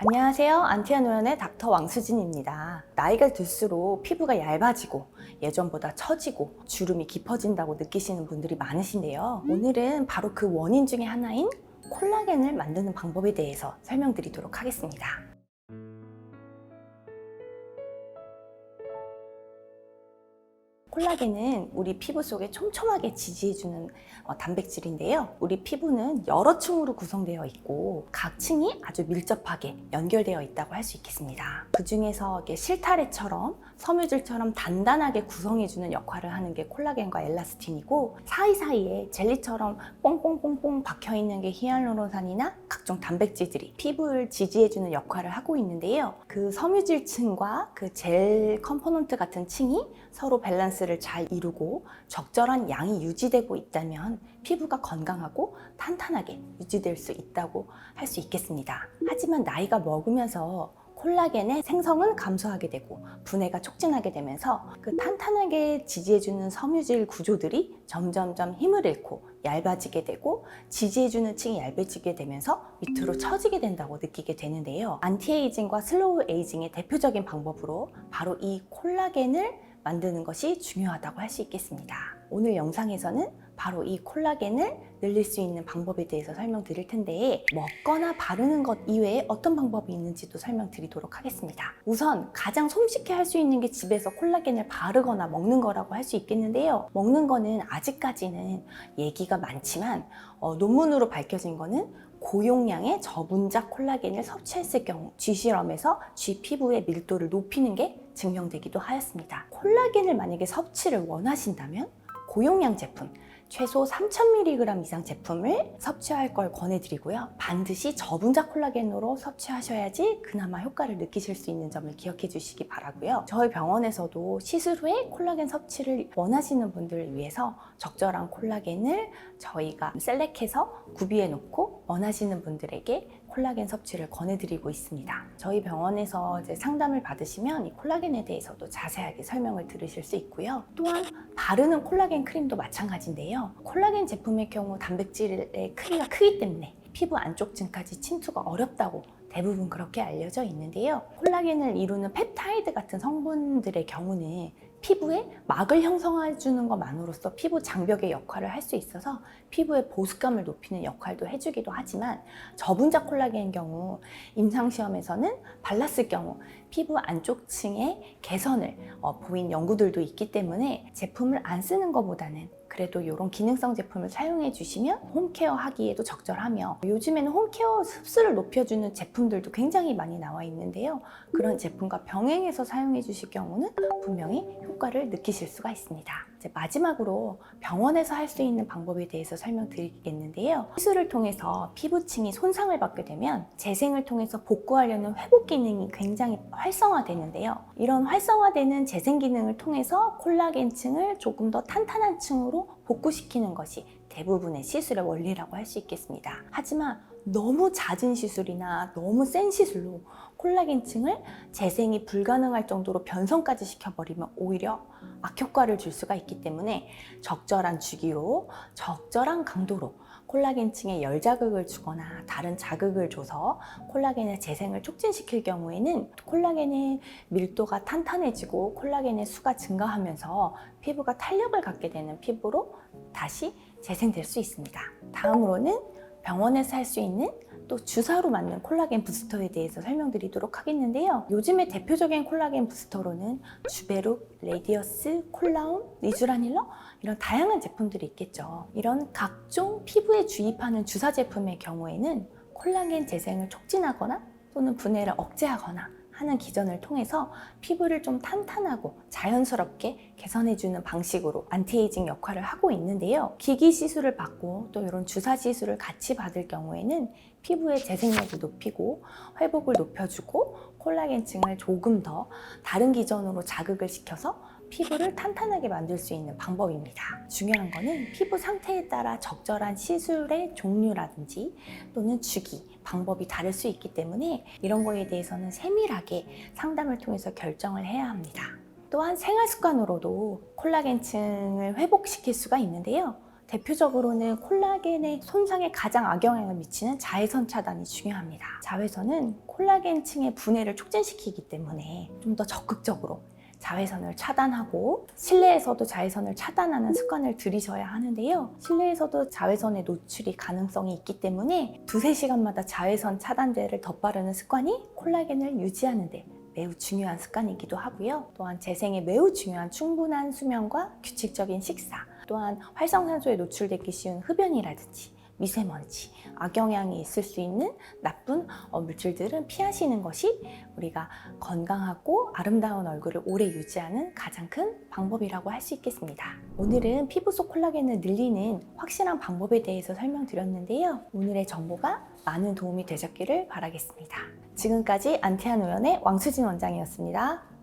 안녕하세요. 안티아노연의 닥터 왕수진입니다. 나이가 들수록 피부가 얇아지고 예전보다 처지고 주름이 깊어진다고 느끼시는 분들이 많으신데요. 오늘은 바로 그 원인 중에 하나인 콜라겐을 만드는 방법에 대해서 설명드리도록 하겠습니다. 콜라겐은 우리 피부 속에 촘촘하게 지지해주는 단백질인데요. 우리 피부는 여러 층으로 구성되어 있고 각 층이 아주 밀접하게 연결되어 있다고 할 수 있겠습니다. 그 중에서 실타래처럼 섬유질처럼 단단하게 구성해주는 역할을 하는 게 콜라겐과 엘라스틴이고, 사이사이에 젤리처럼 뽕뽕뽕뽕 박혀있는 게 히알루론산이나 각종 단백질들이 피부를 지지해주는 역할을 하고 있는데요. 그 섬유질층과 그 젤 컴포넌트 같은 층이 서로 밸런스를 잘 이루고 적절한 양이 유지되고 있다면 피부가 건강하고 탄탄하게 유지될 수 있다고 할 수 있겠습니다. 하지만 나이가 먹으면서 콜라겐의 생성은 감소하게 되고 분해가 촉진하게 되면서 그 탄탄하게 지지해주는 섬유질 구조들이 점점점 힘을 잃고 얇아지게 되고 지지해주는 층이 얇아지게 되면서 밑으로 처지게 된다고 느끼게 되는데요. 안티에이징과 슬로우 에이징의 대표적인 방법으로 바로 이 콜라겐을 만드는 것이 중요하다고 할 수 있겠습니다. 오늘 영상에서는 바로 이 콜라겐을 늘릴 수 있는 방법에 대해서 설명드릴 텐데, 먹거나 바르는 것 이외에 어떤 방법이 있는지도 설명드리도록 하겠습니다. 우선 가장 손쉽게 할 수 있는 게 집에서 콜라겐을 바르거나 먹는 거라고 할 수 있겠는데요. 먹는 거는 아직까지는 얘기가 많지만 논문으로 밝혀진 거는 고용량의 저분자 콜라겐을 섭취했을 경우 쥐 실험에서 쥐 피부의 밀도를 높이는 게 증명되기도 하였습니다. 콜라겐을 만약에 섭취를 원하신다면 고용량 제품, 최소 3000mg 이상 제품을 섭취할 걸 권해드리고요. 반드시 저분자 콜라겐으로 섭취하셔야지 그나마 효과를 느끼실 수 있는 점을 기억해 주시기 바라고요. 저희 병원에서도 시술 후에 콜라겐 섭취를 원하시는 분들을 위해서 적절한 콜라겐을 저희가 셀렉해서 구비해 놓고 원하시는 분들에게 콜라겐 섭취를 권해드리고 있습니다. 저희 병원에서 이제 상담을 받으시면 이 콜라겐에 대해서도 자세하게 설명을 들으실 수 있고요. 또한 바르는 콜라겐 크림도 마찬가지인데요. 콜라겐 제품의 경우 단백질의 크기가 크기 때문에 피부 안쪽층까지 침투가 어렵다고 대부분 그렇게 알려져 있는데요. 콜라겐을 이루는 펩타이드 같은 성분들의 경우는 피부에 막을 형성해 주는 것만으로써 피부 장벽의 역할을 할 수 있어서 피부의 보습감을 높이는 역할도 해주기도 하지만, 저분자 콜라겐의 경우 임상시험에서는 발랐을 경우 피부 안쪽층의 개선을 보인 연구들도 있기 때문에 제품을 안 쓰는 것보다는 그래도 이런 기능성 제품을 사용해 주시면 홈케어 하기에도 적절하며, 요즘에는 홈케어 흡수를 높여주는 제품들도 굉장히 많이 나와 있는데요. 그런 제품과 병행해서 사용해 주실 경우는 분명히 효과를 느끼실 수가 있습니다. 이제 마지막으로 병원에서 할 수 있는 방법에 대해서 설명드리겠는데요. 시술을 통해서 피부층이 손상을 받게 되면 재생을 통해서 복구하려는 회복 기능이 굉장히 활성화되는데요. 이런 활성화되는 재생 기능을 통해서 콜라겐층을 조금 더 탄탄한 층으로 복구시키는 것이 대부분의 시술의 원리라고 할 수 있겠습니다. 하지만 너무 잦은 시술이나 너무 센 시술로 콜라겐층을 재생이 불가능할 정도로 변성까지 시켜버리면 오히려 악효과를 줄 수가 있기 때문에 적절한 주기로 적절한 강도로 콜라겐층에 열 자극을 주거나 다른 자극을 줘서 콜라겐의 재생을 촉진시킬 경우에는 콜라겐의 밀도가 탄탄해지고 콜라겐의 수가 증가하면서 피부가 탄력을 갖게 되는 피부로 다시 재생될 수 있습니다. 다음으로는 병원에서 할 수 있는 또 주사로 맞는 콜라겐 부스터에 대해서 설명드리도록 하겠는데요. 요즘의 대표적인 콜라겐 부스터로는 주베룩, 레디어스, 콜라운, 리쥬라닐러 이런 다양한 제품들이 있겠죠. 이런 각종 피부에 주입하는 주사 제품의 경우에는 콜라겐 재생을 촉진하거나 또는 분해를 억제하거나 하는 기전을 통해서 피부를 좀 탄탄하고 자연스럽게 개선해주는 방식으로 안티에이징 역할을 하고 있는데요. 기기 시술을 받고 또 이런 주사 시술을 같이 받을 경우에는 피부의 재생력을 높이고 회복을 높여주고 콜라겐층을 조금 더 다른 기전으로 자극을 시켜서 피부를 탄탄하게 만들 수 있는 방법입니다. 중요한 거는 피부 상태에 따라 적절한 시술의 종류라든지 또는 주기, 방법이 다를 수 있기 때문에 이런 거에 대해서는 세밀하게 상담을 통해서 결정을 해야 합니다. 또한 생활 습관으로도 콜라겐층을 회복시킬 수가 있는데요. 대표적으로는 콜라겐의 손상에 가장 악영향을 미치는 자외선 차단이 중요합니다. 자외선은 콜라겐층의 분해를 촉진시키기 때문에 좀 더 적극적으로 자외선을 차단하고 실내에서도 자외선을 차단하는 습관을 들이셔야 하는데요. 실내에서도 자외선의 노출이 가능성이 있기 때문에 2~3시간마다 자외선 차단제를 덧바르는 습관이 콜라겐을 유지하는 데 매우 중요한 습관이기도 하고요. 또한 재생에 매우 중요한 충분한 수면과 규칙적인 식사, 또한 활성산소에 노출되기 쉬운 흡연이라든지 미세먼지, 악영향이 있을 수 있는 나쁜 물질들은 피하시는 것이 우리가 건강하고 아름다운 얼굴을 오래 유지하는 가장 큰 방법이라고 할 수 있겠습니다. 오늘은 피부 속 콜라겐을 늘리는 확실한 방법에 대해서 설명드렸는데요. 오늘의 정보가 많은 도움이 되셨기를 바라겠습니다. 지금까지 안티한 우연의 왕수진 원장이었습니다.